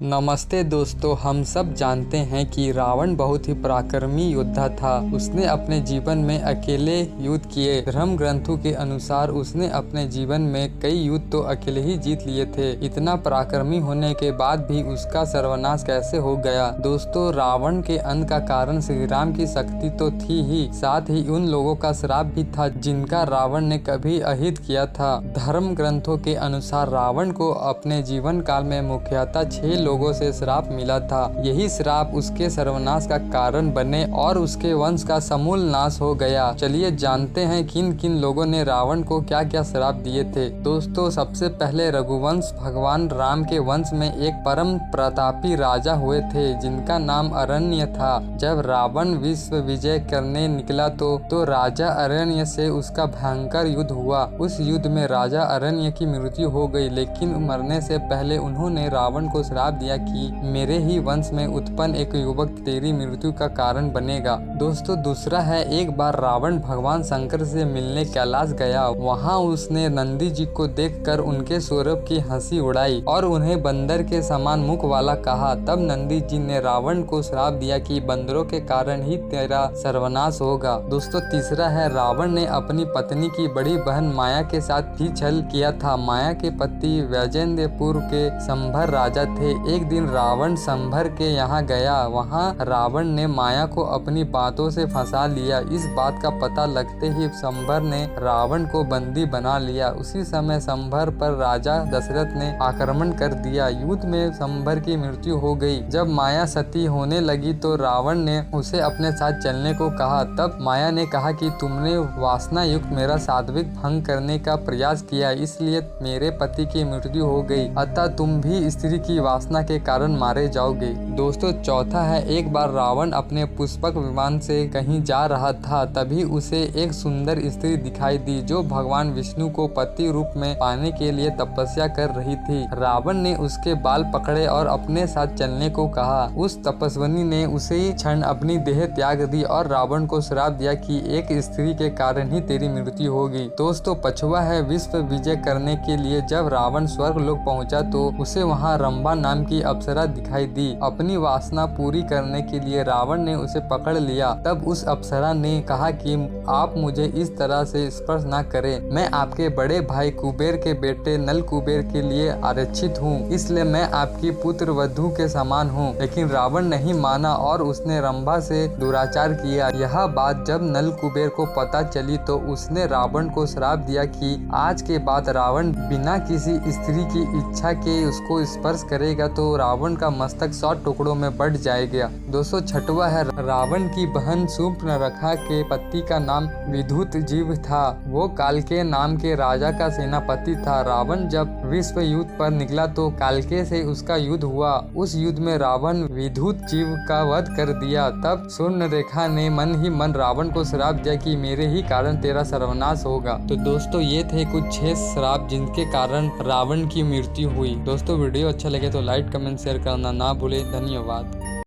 नमस्ते दोस्तों, हम सब जानते हैं कि रावण बहुत ही पराक्रमी योद्धा था। उसने अपने जीवन में अकेले युद्ध किए। धर्म ग्रंथों के अनुसार उसने अपने जीवन में कई युद्ध तो अकेले ही जीत लिए थे। इतना पराक्रमी होने के बाद भी उसका सर्वनाश कैसे हो गया? दोस्तों, रावण के अंत का कारण श्री राम की शक्ति तो थी ही, साथ ही उन लोगों का श्राप भी था जिनका रावण ने कभी अहित किया था। धर्म ग्रंथों के अनुसार रावण को अपने जीवन काल में मुख्यतः 6 लोगों से श्राप मिला था। यही श्राप उसके सर्वनाश का कारण बने और उसके वंश का समूल नाश हो गया। चलिए जानते हैं किन किन लोगों ने रावण को क्या क्या श्राप दिए थे। दोस्तों, सबसे पहले रघुवंश भगवान राम के वंश में एक परम प्रतापी राजा हुए थे जिनका नाम अरण्य था। जब रावण विश्व विजय करने निकला तो राजा अरण्य से उसका भयंकर युद्ध हुआ। उस युद्ध में राजा अरण्य की मृत्यु हो गई, लेकिन मरने से पहले उन्होंने रावण को श्राप दिया कि मेरे ही वंश में उत्पन्न एक युवक तेरी मृत्यु का कारण बनेगा। दोस्तों, दूसरा है, एक बार रावण भगवान शंकर से मिलने कैलाश गया। वहां उसने नंदी जी को देखकर उनके सौरभ की हंसी उड़ाई और उन्हें बंदर के समान मुख वाला कहा। तब नंदी जी ने रावण को श्राप दिया कि बंदरों के कारण ही तेरा सर्वनाश होगा। दोस्तों, तीसरा है, रावण ने अपनी पत्नी की बड़ी बहन माया के साथ भी छल किया था। माया के पति वैजयंतपुर के संभर राजा थे। एक दिन रावण संभर के यहाँ गया। वहाँ रावण ने माया को अपनी बातों से फंसा लिया। इस बात का पता लगते ही संभर ने रावण को बंदी बना लिया। उसी समय संभर पर राजा दशरथ ने आक्रमण कर दिया। युद्ध में संभर की मृत्यु हो गई। जब माया सती होने लगी तो रावण ने उसे अपने साथ चलने को कहा। तब माया ने कहा कि तुमने वासना युक्त मेरा सात्विक भंग करने का प्रयास किया, इसलिए मेरे पति की मृत्यु हो गई। अतः तुम भी स्त्री की वासना के कारण मारे जाओगे। दोस्तों, चौथा है, एक बार रावण अपने पुष्पक विमान से कहीं जा रहा था। तभी उसे एक सुंदर स्त्री दिखाई दी जो भगवान विष्णु को पति रूप में पाने के लिए तपस्या कर रही थी। रावण ने उसके बाल पकड़े और अपने साथ चलने को कहा। उस तपस्विनी ने उसे क्षण अपनी देह त्याग दी और रावण को श्राप दिया कि एक स्त्री के कारण ही तेरी मृत्यु होगी। दोस्तों, पांचवा है, विश्व विजय करने के लिए जब रावण स्वर्ग लोक पहुंचा तो उसे वहां रंभा नाम की अप्सरा दिखाई दी। अपनी वासना पूरी करने के लिए रावण ने उसे पकड़ लिया। तब उस अप्सरा ने कहा कि आप मुझे इस तरह से स्पर्श न करें। मैं आपके बड़े भाई कुबेर के बेटे नल कुबेर के लिए आरक्षित हूँ, इसलिए मैं आपकी पुत्र वधू के समान हूँ। लेकिन रावण नहीं माना और उसने रंभा से दुराचार किया। यह बात जब नल कुबेर को पता चली तो उसने रावण को श्राप दिया कि आज के बाद रावण बिना किसी स्त्री की इच्छा के उसको स्पर्श करेगा तो रावण का मस्तक 100 टुकड़ों में बढ़ जाएगा। दोस्तों, छठवा है, रावण की बहन शूर्पणखा के पति का नाम विद्युत जीव था। वो कालके नाम के राजा का सेनापति था। रावण जब विश्व युद्ध पर निकला तो कालके से उसका युद्ध हुआ। उस युद्ध में रावण विद्युत जीव का वध कर दिया। तब शूर्पणखा ने मन ही मन रावण को श्राप दिया कि मेरे ही कारण तेरा सर्वनाश होगा। तो दोस्तों, ये थे कुछ 6 श्राप जिनके कारण रावण की मृत्यु हुई। दोस्तों, वीडियो अच्छा लगे तो लाइक कमेंट शेयर करना ना भूले। धन्यवाद।